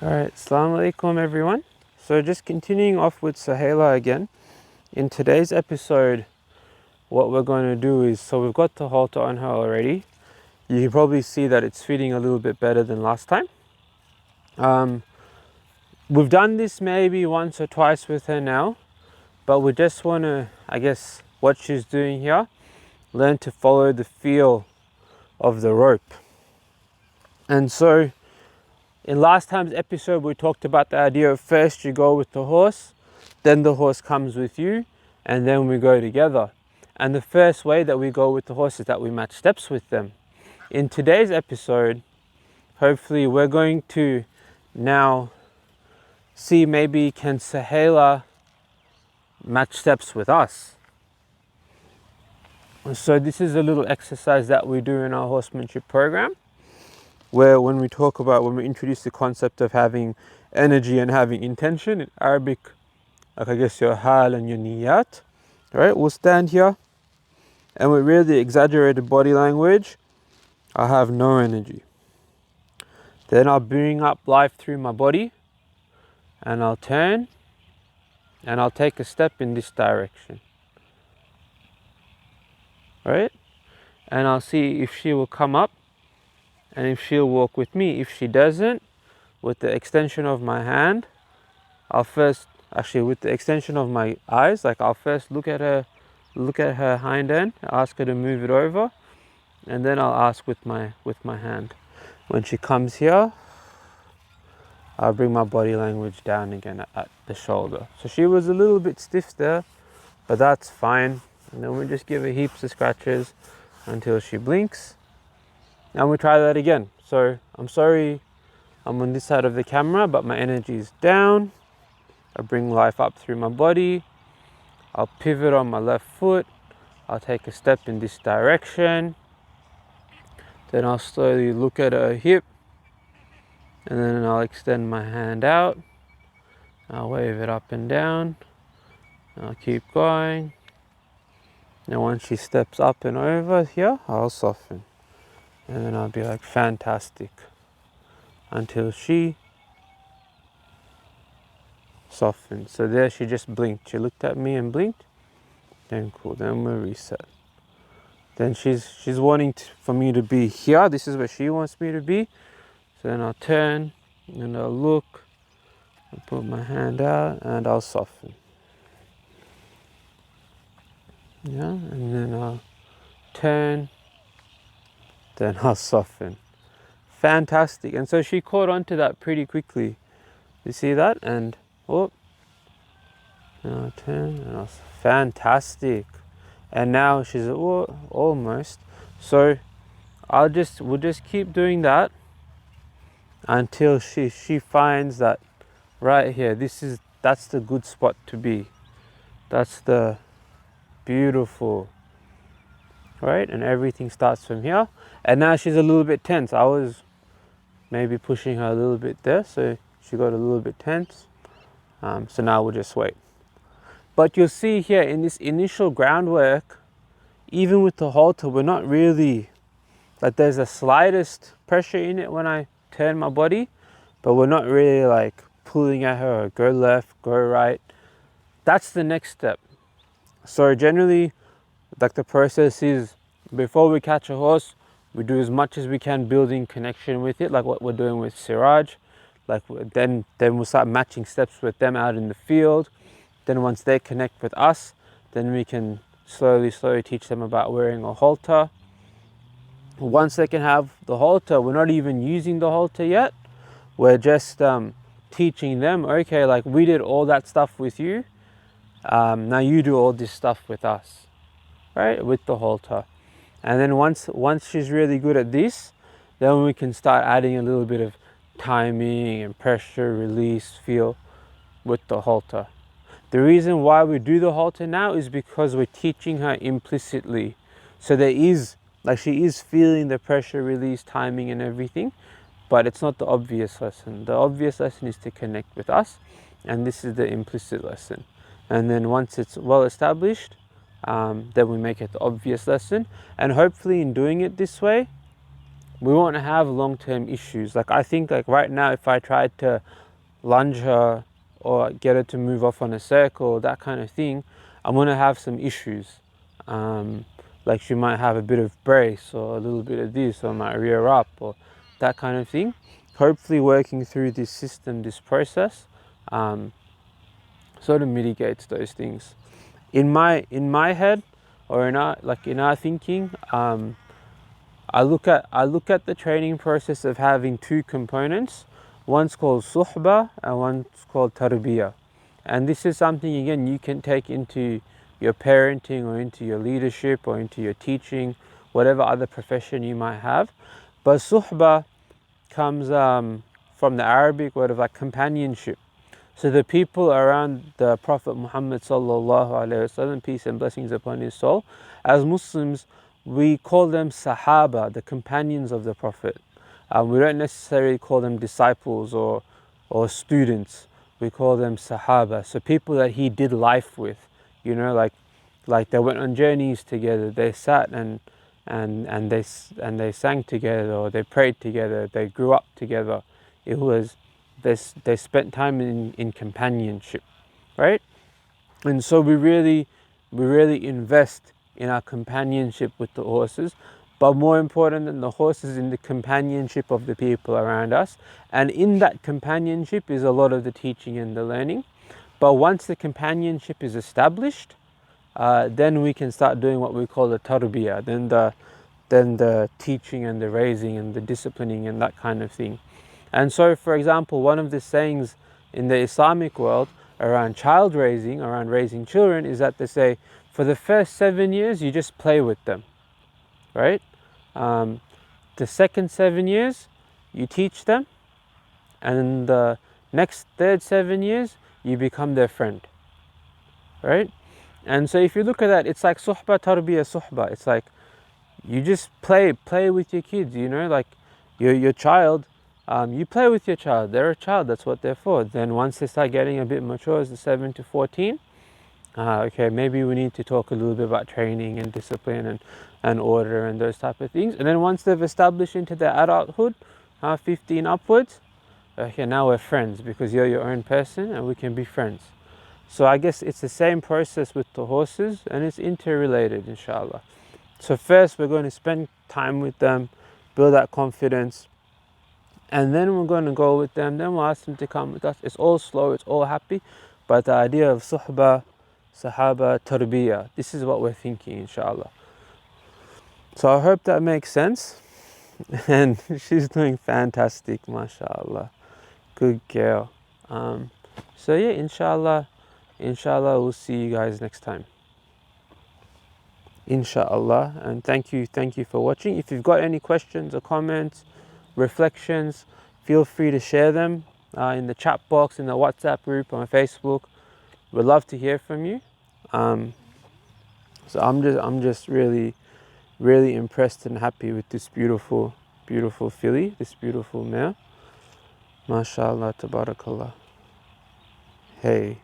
Alright, Assalamu alaikum everyone. So just continuing off with Suhayla again. In today's episode, what we're going to do is, so we've got the halter on her already. You can probably see that it's fitting a little bit better than last time. We've done this maybe once or twice with her now, but we just want to, I guess, what she's doing here, learn to follow the feel of the rope. And so, in last time's episode, we talked about the idea of first you go with the horse, then the horse comes with you, and then we go together. And the first way that we go with the horse is that we match steps with them. In today's episode, hopefully we're going to now see maybe can Suhayla match steps with us. So this is a little exercise that we do in our horsemanship program, where when we introduce the concept of having energy and having intention in Arabic, like I guess your hal and your niyat, right? We'll stand here and with really exaggerated body language, I have no energy. Then I'll bring up life through my body and I'll turn and I'll take a step in this direction, right? And I'll see if she will come up and if she'll walk with me. If she doesn't, with the extension of my hand, with the extension of my eyes, like I'll first look at her hind end, ask her to move it over, and then I'll ask with my hand. When she comes here, I'll bring my body language down again at the shoulder. So she was a little bit stiff there, but that's fine. And then we just give her heaps of scratches until she blinks. And we try that again. So I'm sorry I'm on this side of the camera, but my energy is down. I bring life up through my body. I'll pivot on my left foot. I'll take a step in this direction. Then I'll slowly look at her hip. And then I'll extend my hand out. I'll wave it up and down. I'll keep going. And once she steps up and over here, I'll soften. And then I'll be like, fantastic. Until she softens. So there she just blinked. She looked at me and blinked. Then cool, then we'll reset. Then she's wanting for me to be here. This is where she wants me to be. So then I'll turn and I'll look. I'll put my hand out and I'll soften. Yeah, and then I'll turn. Then I'll soften. Fantastic. And so she caught on to that pretty quickly. You see that? And oh, and I'll turn and I'll, fantastic. And now she's almost. So we'll just keep doing that until she finds that right here. That's the good spot to be. That's the beautiful, right? And everything starts from here. And now she's a little bit tense. I was maybe pushing her a little bit there, so she got a little bit tense. So now we'll just wait. But you'll see here in this initial groundwork, even with the halter, we're not really, like there's the slightest pressure in it when I turn my body, but we're not really like pulling at her or go left, go right. That's the next step. So generally, like the process is, before we catch a horse, we do as much as we can building connection with it, like what we're doing with Siraj. Like then we'll start matching steps with them out in the field. Then once they connect with us, then we can slowly teach them about wearing a halter. Once they can have the halter, we're not even using the halter yet. We're just teaching them, okay, like we did all that stuff with you. Now you do all this stuff with us, right? With the halter. And then once she's really good at this, then we can start adding a little bit of timing and pressure, release, feel with the halter. The reason why we do the halter now is because we're teaching her implicitly. So she is feeling the pressure, release, timing and everything, but it's not the obvious lesson. The obvious lesson is to connect with us, and this is the implicit lesson. And then once it's well established, then we make it the obvious lesson. And hopefully in doing it this way, we won't have long-term issues. Like I think like right now, if I tried to lunge her or get her to move off on a circle, that kind of thing, I'm gonna have some issues. Like she might have a bit of brace or a little bit of this, or might rear up or that kind of thing. Hopefully working through this system, this process, sort of mitigates those things. In my head, or in our thinking, I look at the training process of having two components. One's called Suhba and one's called Tarbiyya. And this is something, again, you can take into your parenting or into your leadership or into your teaching, whatever other profession you might have. But Suhba comes from the Arabic word of like companionship. So the people around the Prophet Muhammad sallallahu alaihi wasallam, peace and blessings upon his soul, as Muslims, we call them Sahaba, the companions of the Prophet. We don't necessarily call them disciples or students. We call them Sahaba. So people that he did life with, like they went on journeys together. They sat and they sang together, or they prayed together. They grew up together. It was they spent time in companionship, right? And so we really invest in our companionship with the horses, but more important than the horses, in the companionship of the people around us. And in that companionship is a lot of the teaching and the learning. But once the companionship is established, then we can start doing what we call the tarbiyya, then the teaching and the raising and the disciplining and that kind of thing. And so, for example, one of the sayings in the Islamic world around child raising, around raising children, is that they say, for the first 7 years, you just play with them, right? The second 7 years, you teach them, and the next third 7 years, you become their friend, right? And so if you look at that, it's like suhba, tarbiyya, suhba. It's like you just play with your kids, like your child. You play with your child. They're a child. That's what they're for. Then once they start getting a bit mature, as the 7 to 14, okay, maybe we need to talk a little bit about training and discipline and order and those type of things. And then once they've established into their adulthood, 15 upwards, okay, now we're friends because you're your own person and we can be friends. So I guess it's the same process with the horses, and it's interrelated, inshallah. So first we're going to spend time with them, build that confidence, and then we're going to go with them. Then we'll ask them to come with us. It's all slow, it's all happy, but the idea of suhba, sahaba, tarbiyya, this is what we're thinking, inshallah. So I hope that makes sense. And she's doing fantastic, mashallah. Good girl. So yeah, inshallah, we'll see you guys next time. Inshallah. And thank you for watching. If you've got any questions or comments, reflections, feel free to share them in the chat box, in the WhatsApp group, on Facebook. We'd love to hear from you. So I'm just really impressed and happy with this beautiful filly, this beautiful mare. MashaAllah, tabarakallah. Hey.